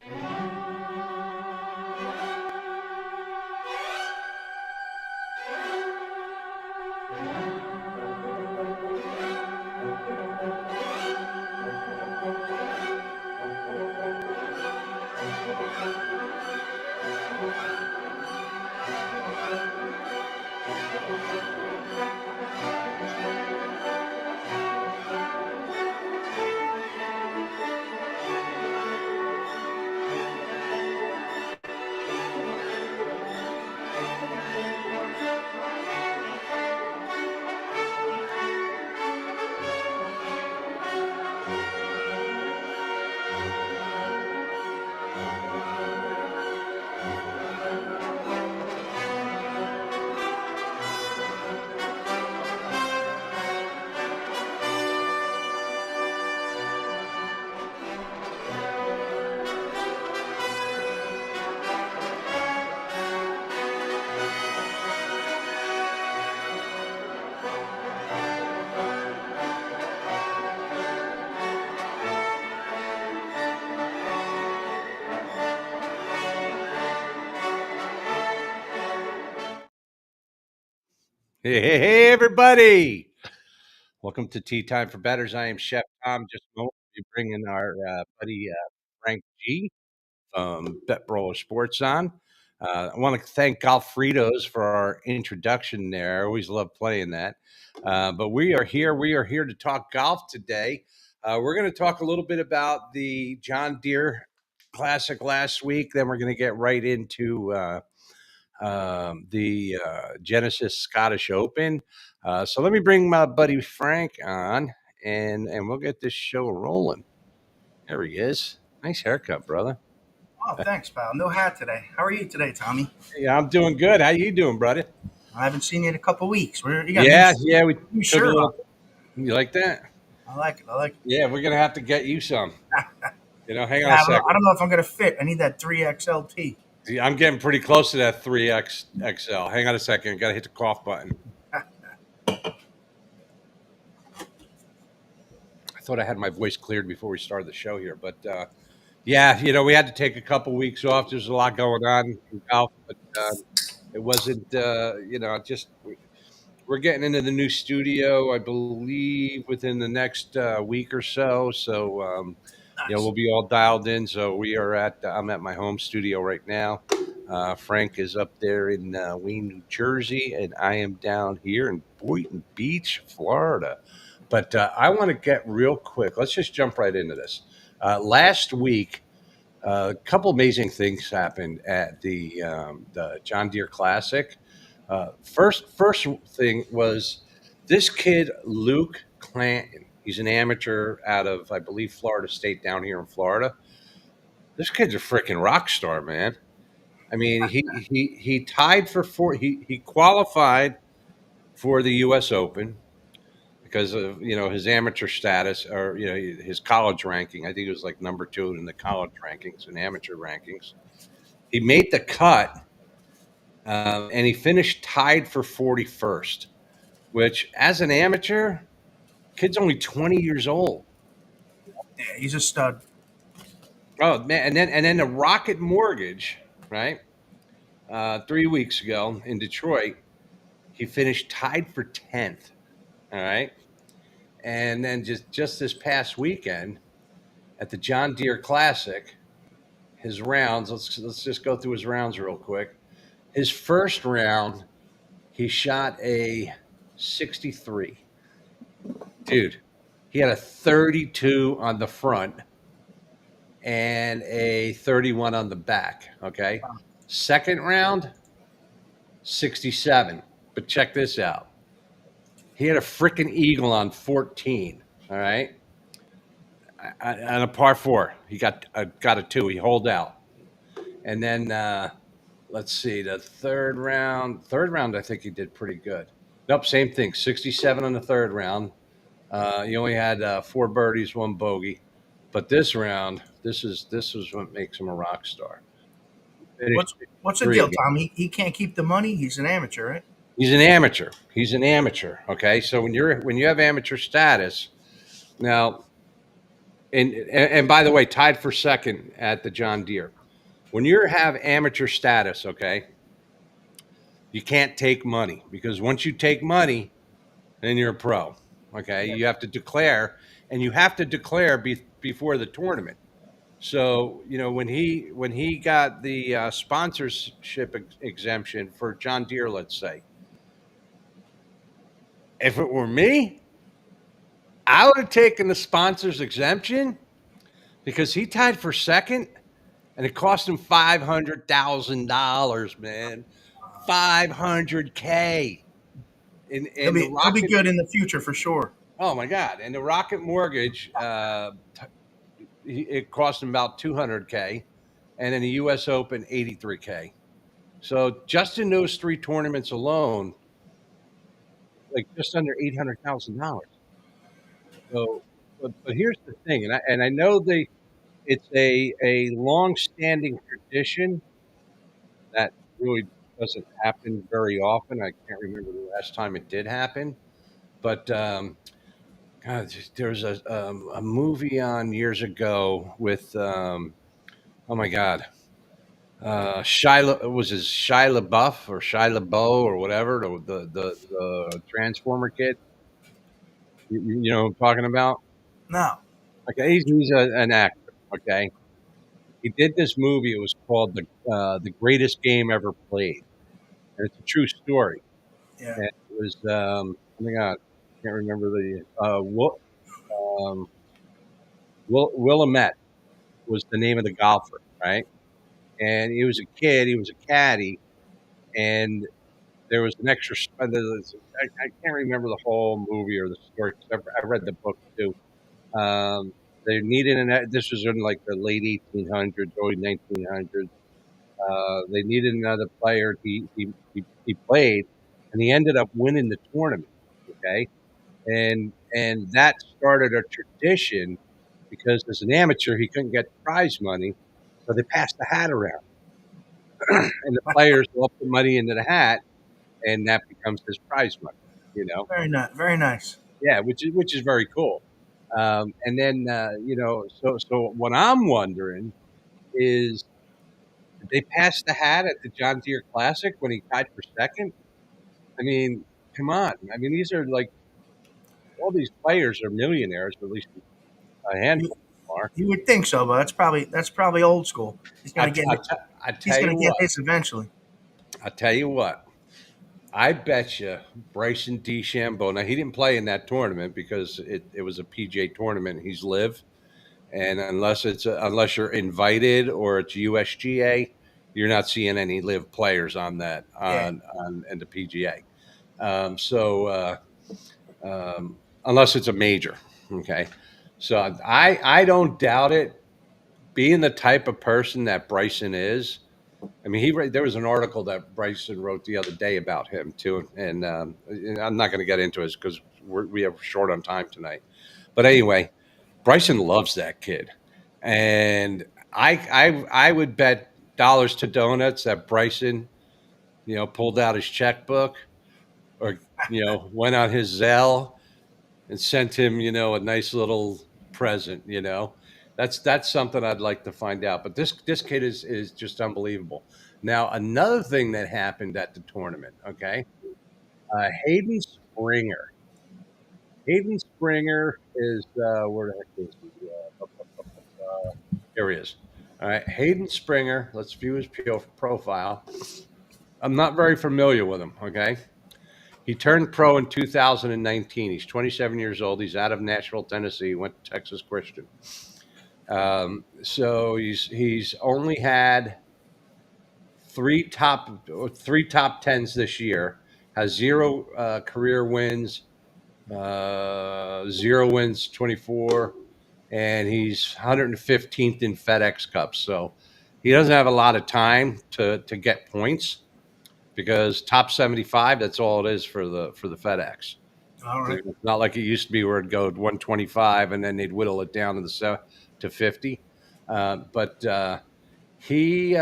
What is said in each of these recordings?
Hey, everybody. Welcome to Tea Time for Betters. I am Chef Tom. Just a moment to bring in our buddy Frank G from Bet Brawler Sports on. I want to thank Golfritos for our introduction there. I always love playing that. But we are here. We are here to talk golf today. We're going to talk a little bit about the John Deere Classic last week. Then we're going to get right into the Genesis Scottish Open. So let me bring my buddy Frank on, and we'll get this show rolling. There he is. Nice haircut, brother. Oh, thanks, pal. No hat today. How are you today, Tommy? Yeah, I'm doing good. How you doing, brother? I haven't seen you in a couple weeks. Where you got? Yeah. We You took sure? a little. You like that? I like it. I like it. Yeah, we're gonna have to get you some. Hang on Yeah, a second. I don't know if I'm gonna fit. I need that 3XLT. Yeah, I'm getting pretty close to that 3XL. Hang on a second. Got to hit the cough button. I thought I had my voice cleared before we started the show here, but yeah, we had to take a couple weeks off. There's a lot going on in golf, but it wasn't, just we're getting into the new studio, I believe, within the next week or so. So, Nice. we'll be all dialed in. So I'm at my home studio right now. Frank is up there in Wayne, New Jersey, and I am down here in Boynton Beach, Florida. But I want to get real quick. Let's just jump right into this. Last week, a couple amazing things happened at the John Deere Classic. First thing was this kid Luke Clanton. He's an amateur out of, I believe, Florida State down here in Florida. This kid's a freaking rock star, man. I mean, he tied for four. He qualified for the U.S. Open because of his amateur status, or his college ranking. I think it was like number 2 in the college rankings and amateur rankings. He made the cut, and he finished tied for 41st. Which, as an amateur, kid's only 20 years old. Yeah, he's a stud. Oh man, and then the Rocket Mortgage, right? 3 weeks ago in Detroit, he finished tied for 10th. All right. And then just this past weekend at the John Deere Classic, his rounds, let's just go through his rounds real quick. His first round, he shot a 63. Dude, he had a 32 on the front and a 31 on the back, okay? Second round, 67. But check this out. He had a freaking eagle on 14, all right? On a par 4. He got a 2. He holed out. And then, let's see, the third round, I think he did pretty good. Nope, same thing, 67 on the third round. He only had 4 birdies, 1 bogey. But this round, this is what makes him a rock star. What's the deal, Tom? He can't keep the money. He's an amateur, right? He's an amateur. Okay, so when you have amateur status, now And by the way, tied for second at the John Deere. When you have amateur status, okay, you can't take money because once you take money, then you're a pro. Okay, Yeah. you have to declare, and you have to declare before the tournament. So when he got the sponsorship exemption for John Deere, let's say, if it were me, I would have taken the sponsors exemption because he tied for second, and it cost him $500,000, man, 500K. In the He'll be Rocket, good in the future for sure. oh my God, and the Rocket Mortgage, it cost him about 200K, and in the U.S. Open, 83K. So just in those three tournaments alone, like just under $800,000. So, but here's the thing, and I know it's a long-standing tradition that really doesn't happen very often. I can't remember the last time it did happen, but God, there was a movie on years ago with oh my God, Shia LaBeouf or Shia LaBeouf or whatever, the Transformer kid. You know what I'm talking about? No. Okay, he's an actor. Okay, he did this movie. It was called the Greatest Game Ever Played, and it's a true story. Yeah. And it was oh my God, I can't remember the um, Willamette was the name of the golfer, right? And he was a kid. He was a caddy, and there was an extra. I can't remember the whole movie or the story because I read the book too. They needed this was in like the late 1800s, early 1900s. They needed another player. He played, and he ended up winning the tournament. Okay, and that started a tradition because as an amateur he couldn't get prize money, so they passed the hat around, and the players will put money into the hat, and that becomes his prize money. You know, Very nice. Very nice. yeah, which is very cool. And then so what I'm wondering is, did they pass the hat at the John Deere Classic when he tied for second? I mean, come on. I mean, these are like all these players are millionaires, or at least a You handful are. you would think so, but that's probably old school. I, t- I, t- I He's tell gonna you get what, his eventually. I tell you what, I bet you Bryson DeChambeau. Now he didn't play in that tournament because it was a PGA tournament. He's live, and unless you're invited or it's USGA, you're not seeing any live players on that Yeah. on and the PGA. Unless it's a major, okay. So I don't doubt it. Being the type of person that Bryson is, I mean, there was an article that Bryson wrote the other day about him too, and I'm not going to get into it because we have short on time tonight. But anyway, Bryson loves that kid, and I would bet dollars to donuts that Bryson, pulled out his checkbook or went on his Zelle and sent him, a nice little present. That's something I'd like to find out. But this kid is just unbelievable. Now, another thing that happened at the tournament, okay, Hayden Springer. Hayden Springer is where the heck is he? Here he is. All right, Hayden Springer. Let's view his profile. I'm not very familiar with him. Okay, he turned pro in 2019. He's 27 years old. He's out of Nashville, Tennessee. He went to Texas Christian. So he's only had three top tens this year. Has zero career wins, 0 wins, 24, and he's 115th in FedEx Cup. So he doesn't have a lot of time to get points because top 75. That's all it is for the FedEx. All right. It's not like it used to be where it'd go 125 and then they'd whittle it down to 50. But he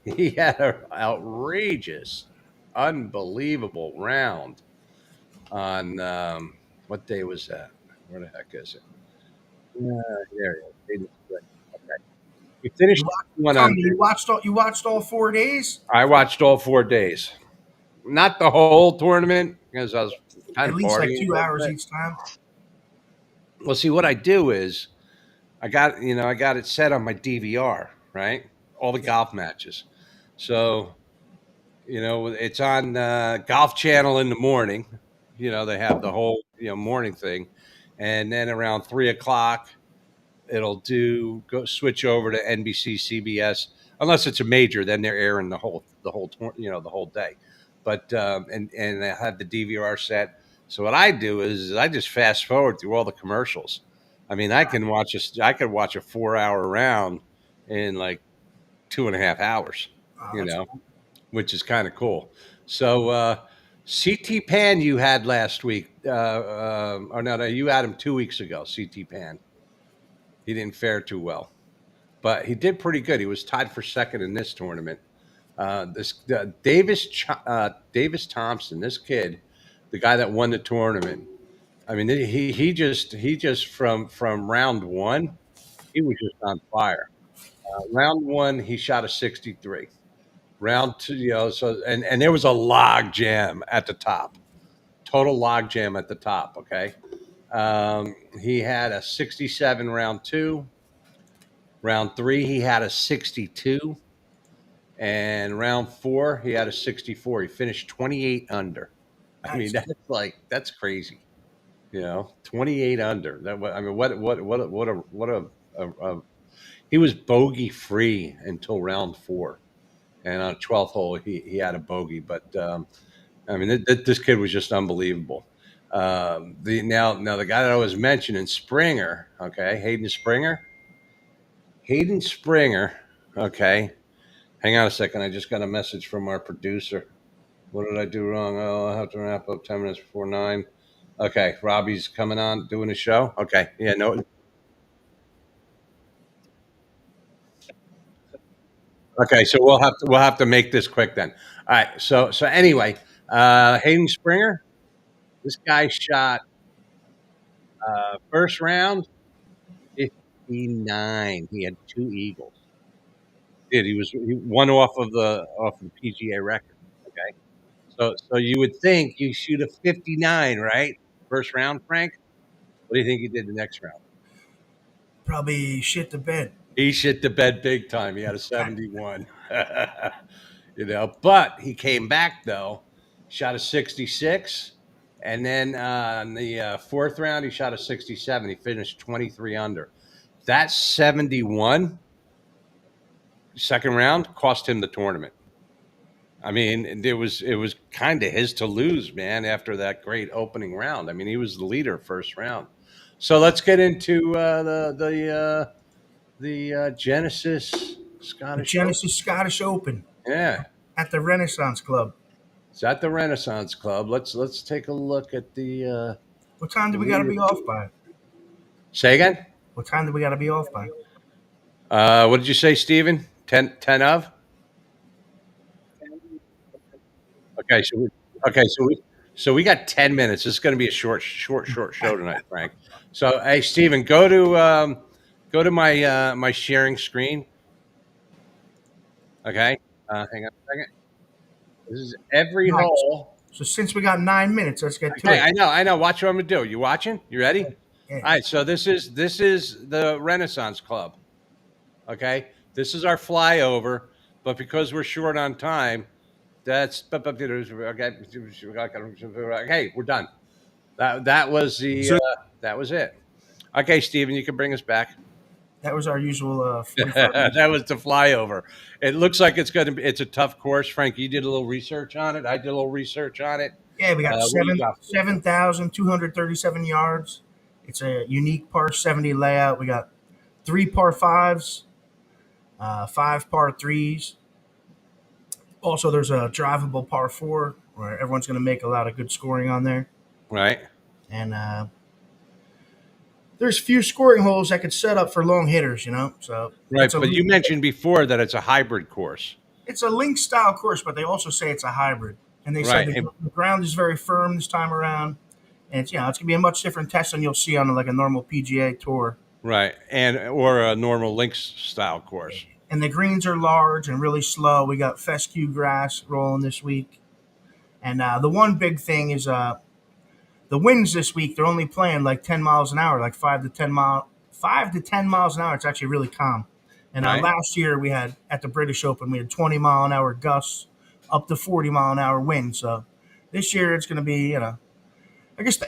he had an outrageous, unbelievable round on what day was that? Where the heck is it? There it is. Okay. We finished one Tommy, under. you watched all 4 days? I watched all 4 days. Not the whole tournament because I was kind At of least like partying a 2 hours little bit. each time. Well, see, what I do is I got it set on my DVR, right? All the golf matches. So, it's on Golf Channel in the morning. They have the whole, morning thing. And then around 3 o'clock, it'll go switch over to NBC, CBS, unless it's a major, then they're airing the whole day. But and I have the DVR set. So what I do is I just fast forward through all the commercials. I mean, I could watch a 4 hour round in like 2.5 hours. Oh, You that's know, cool. which is kind of cool. So CT Pan you had last week. Oh no, you had him 2 weeks ago. CT Pan. He didn't fare too well, but he did pretty good. He was tied for second in this tournament. This Davis Thompson, this kid, the guy that won the tournament. I mean, he just from round one, he was just on fire. Round one, he shot a 63. Round two, and there was a log jam at the top, total log jam at the top. Okay, he had a 67 round two. Round three, he had a 62. And round four, he had a 64. He finished 28 under. I mean, Nice. that's crazy. 28 under. I mean, he was bogey free until round four. And on 12th hole, he had a bogey. But, I mean, this kid was just unbelievable. Now the guy that I was mentioning, Springer, okay, Hayden Springer, okay. Hang on a second. I just got a message from our producer. What did I do wrong? Oh, I'll have to wrap up 10 minutes before 9. Okay, Robbie's coming on, doing a show. Okay, yeah, no. Okay, so we'll have to make this quick then. All right. So anyway, Hayden Springer, this guy shot first round 59. He had two eagles. He won off the PGA record. Okay. So you would think you shoot a 59, right? First round, Frank. What do you think he did the next round? Probably shit the bed. He shit the bed big time. He had a 71. But he came back though, shot a 66, and then in the fourth round he shot a 67. He finished 23 under. That 71 second round cost him the tournament. I mean, it was kind of his to lose, man. After that great opening round, I mean, he was the leader first round. So let's get into the Genesis The Scottish Open. Genesis Scottish Open Yeah, at the Renaissance Club. it's at the Renaissance Club. Let's take a look at What time do we got to be off by? Say again. What time do we got to be off by? What did you say, Steven? 10 of? Okay, so we got 10 minutes. This is going to be a short show tonight, Frank. So hey, Steven, go to my sharing screen. Okay, hang on a second. This is every Nice. hole. So since we got 9 minutes, let's get to Okay, it. I know. Watch what I'm gonna do. You watching? You ready? Yeah. All right. So this is the Renaissance Club. Okay, this is our flyover, but because we're short on time, that's okay. Okay, we're done. That was it. Okay, Steven, you can bring us back. That was our usual 45 minutes. That was the flyover. It looks like it's a tough course. Frank, you did a little research on it. I did a little research on it. Yeah, we got What do you got? 7,237 yards. It's a unique par 70 layout. We got 3 par 5s, 5 par 3s. Also, there's a drivable par 4 where everyone's going to make a lot of good scoring on there. Right. And there's few scoring holes that could set up for long hitters, So Right. But you mentioned before that it's a hybrid course. it's a link style course, but they also say it's a hybrid. And they said Right. the ground is very firm this time around. And it's going to be a much different test than you'll see on like a normal PGA tour. Right, and or a normal links style course. And the greens are large and really slow. We got fescue grass rolling this week. And the one big thing is the winds this week. They're only playing like 10 miles an hour, like 5 to 10 miles an hour. It's actually really calm. And Right, last year we had at the British Open, we had 20-mile-an-hour gusts, up to 40-mile-an-hour winds. So this year it's going to be, I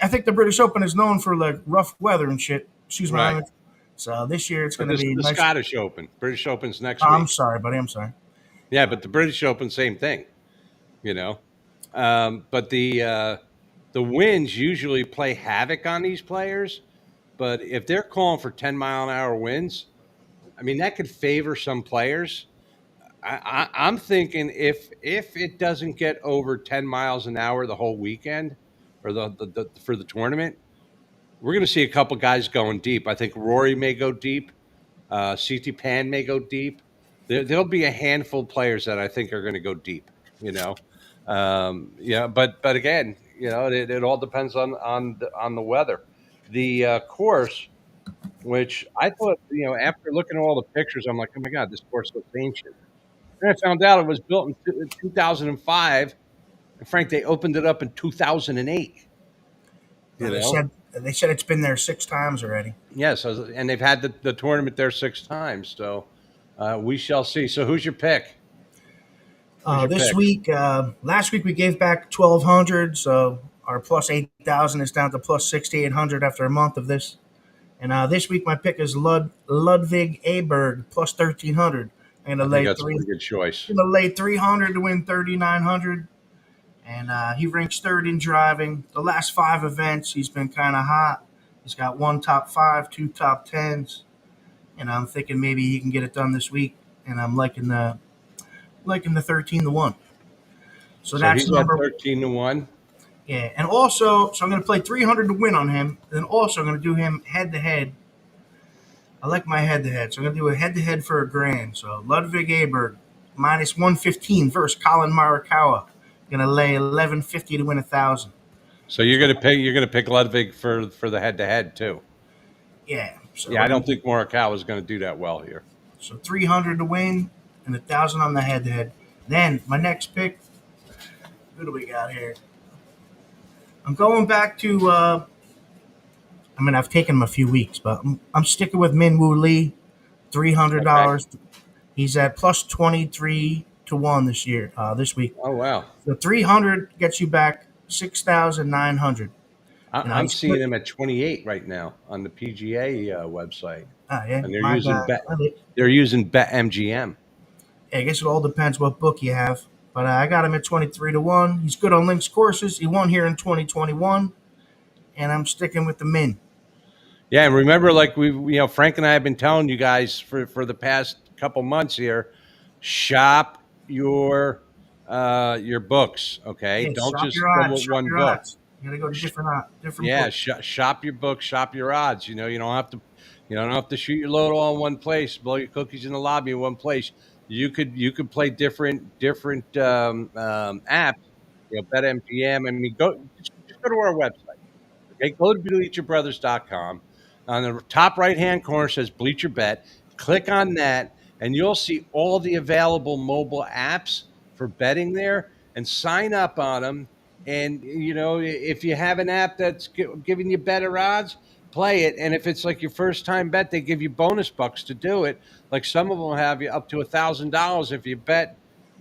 think the British Open is known for like rough weather and shit. Excuse my right. language. So this year it's But going to this is be the nice. Scottish Open. British Open's next I'm week. sorry, buddy. I'm sorry. Yeah, but the British Open, same thing. You know, but the winds usually play havoc on these players. But if they're calling for 10-mile-an-hour winds, I mean that could favor some players. I'm thinking if it doesn't get over 10 miles an hour the whole weekend, or the for the tournament, we're going to see a couple guys going deep. I think Rory may go deep. CT Pan may go deep. There'll be a handful of players that I think are going to go deep. You know, yeah. But again, it all depends on the weather. The course, which I thought, after looking at all the pictures, I'm like, oh my god, this course looks ancient. And I found out it was built in 2005. And Frank, they opened it up in 2008. Yeah, You know, they said it's been there 6 times already. yes, and they've had the tournament there 6 times. So we shall see. So who's your pick? Who's your This pick? week, last week we gave back 1,200, so our plus 8,000 is down to plus 6,800 after a month of this. And this week my pick is Ludwig Aberg plus 1,300. I'm I gonna think lay that's a three. pretty good choice. I'm gonna lay 300 to win 3,900. And he ranks third in driving. The last 5 events, he's been kind of hot. He's got one top five, two top tens, and I'm thinking maybe he can get it done this week. And I'm liking the 13-1. So So that's he's at number. 13-1. Yeah, and also, so I'm going to play 300 to win on him. And also, I'm going to do him head to head. I like my head to head, so I'm going to do a head to head for a grand. So Ludwig Aberg minus 115 versus Colin Morikawa. Going to lay 1150 to win 1,000. So you're gonna pick Ludwig for the head to head too. Yeah, so Yeah, we're I going don't to think Morikawa is going to do that well here. so 300 to win and 1,000 on the head to head. Then my next pick. Who do we got here? I'm going back to. I've taken him a few weeks, but I'm sticking with Min Woo Lee, Okay. $300. He's at plus 23-1 this year. This week, Oh wow. the 300 gets you back 6,900. And I I'm seeing split. him at 28 right now on the PGA website, Yeah, and my bad. they're using Bet MGM. I guess it all depends what book you have. But I got him at 23-1. He's good on links courses. He won here in 2021, and I'm sticking with the Min. Yeah, and remember, like Frank and I have been telling you guys for the past couple months here, shop your books. Okay, Hey, don't shop just your go odds. with Shop one your book. odds. You got to go to Sh- different Yeah, books. shop your books, shop your odds. You don't have to shoot your load all in one place, blow your cookies in the lobby in one place. You could play different apps. Bet MGM. I mean, just go to our website. Okay, go to bleacherbrothers.com. On the top right hand corner says Bleacher Bet. Click on that, and you'll see all the available mobile apps for betting there, and sign up on them. And if you have an app that's giving you better odds, play it. And if it's like your first time bet, they give you bonus bucks to do it. Like some of them have you up to $1,000 if you bet,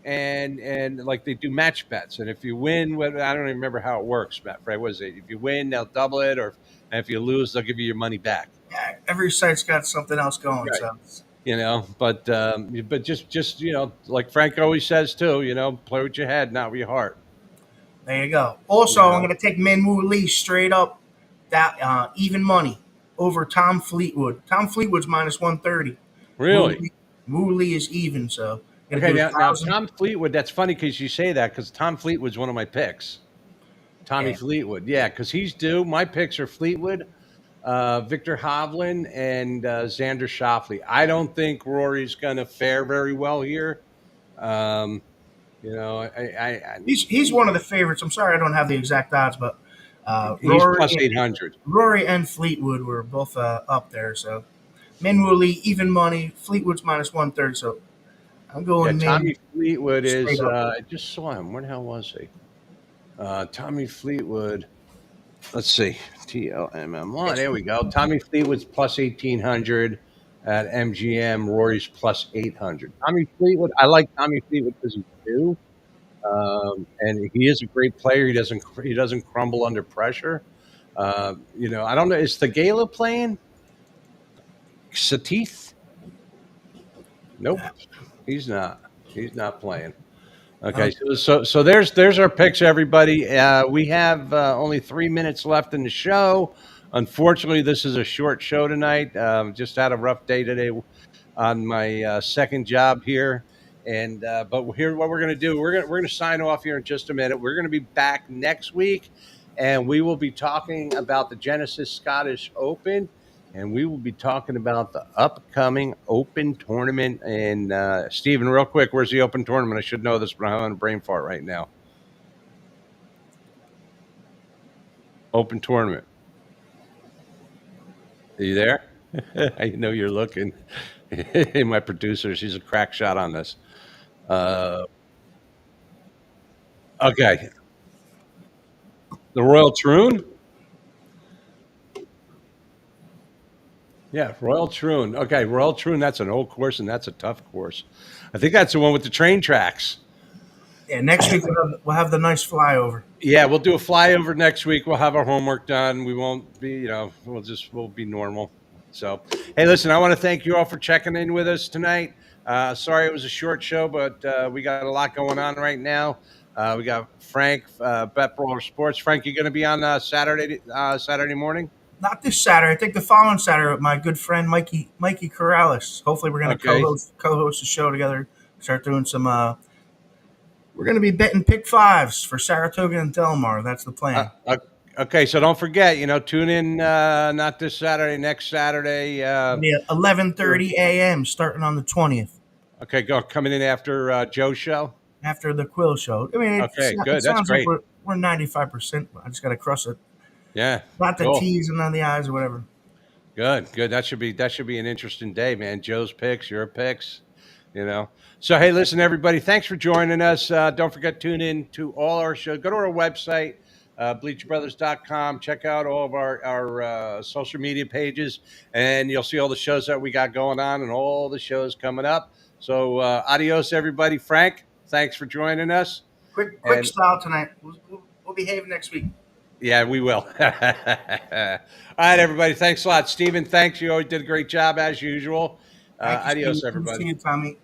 and like they do match bets. And if you win, I don't even remember how it works, Matt. Fred, what is it? If you win, they'll double it, or and if you lose, they'll give you your money back. Yeah, every site's got something else going. Right. So But just like Frank always says too, play with your head, not with your heart. there you go. You Also, I'm know, going to take Min Woo Lee straight up that even money over Tom Fleetwood. Tom Fleetwood's minus 130. Woo really. Lee, Woo Lee is even. So going to Okay, do a now thousand. Tom Fleetwood. That's funny because you say that because Tom Fleetwood's one of my picks. Tommy Yeah, Fleetwood, yeah, because he's due. My picks are Fleetwood, Victor Hovland, and Xander Schauffele. I don't think Rory's going to fare very well here. Um, he's one of the favorites. I'm sorry I don't have the exact odds, but he's plus 800. Rory and Fleetwood were both up there. So Min Woolley, even money. Fleetwood's -130. So I'm Yeah, going Min Tommy Fleetwood straight is. up. I just saw him. Where the hell was he? Tommy Fleetwood. Let's see. TLMM1. Yes. There we go. Tommy Fleetwood's +1800 at MGM. Rory's +800. Tommy Fleetwood. I like Tommy Fleetwood because he's new, and he is a great player. He doesn't crumble under pressure. I don't know. Is Thagela playing? Satif? Nope, he's not. He's not playing. Okay, Um, so there's our picks, everybody. We have only 3 minutes left in the show. Unfortunately, this is a short show tonight. Just had a rough day today on my second job here, and but here, what we're going to do, we're going to sign off here in just a minute. We're going to be back next week, and we will be talking about the Genesis Scottish Open. And we will be talking about the upcoming Open tournament. And Steven, real quick, where's the Open tournament? I should know this, but I'm on a brain fart right now. Open tournament. Are you there? I know you're looking. My producer, she's a crack shot on this. Okay. The Royal Troon? Yeah, Royal Troon. Okay, Royal Troon, that's an old course, and that's a tough course. I think that's the one with the train tracks. yeah, next week we'll have the nice flyover. Yeah, we'll do a flyover next week. We'll have our homework done. We won't be, we'll be normal. So, hey, listen, I want to thank you all for checking in with us tonight. Sorry it was a short show, but we got a lot going on right now. We got Frank, Bet Brawler Sports. Frank, you going to be on Saturday morning? Not this Saturday. I think the following Saturday with my good friend Mikey Corrales. Hopefully, we're going to Okay. co-host the show together. Start doing some. We're going to be betting pick fives for Saratoga and Del Mar. That's the plan. Okay, so don't forget, tune in not this Saturday, next Saturday. Yeah, 11:30 a.m. starting on the 20th Okay, coming in after Joe's show. after the Quill show. I mean, Okay, good. It That's sounds great. like we're 95%. I just got to cross it. Yeah, Not the cool. T's and not the I's or whatever. Good. That should be an interesting day, man. Joe's picks, your picks, So hey, listen, everybody, thanks for joining us. Don't forget to tune in to all our shows. Go to our website, bleachbrothers.com. Check out all of our social media pages, and you'll see all the shows that we got going on and all the shows coming up. So adios, everybody. Frank, thanks for joining us. Quick And- style tonight. We'll behave next week. Yeah, we will. All right, everybody. Thanks a lot. Steven, thanks. You always did a great job as usual. Thank you, Adios, Steve. everybody. See you, Tommy.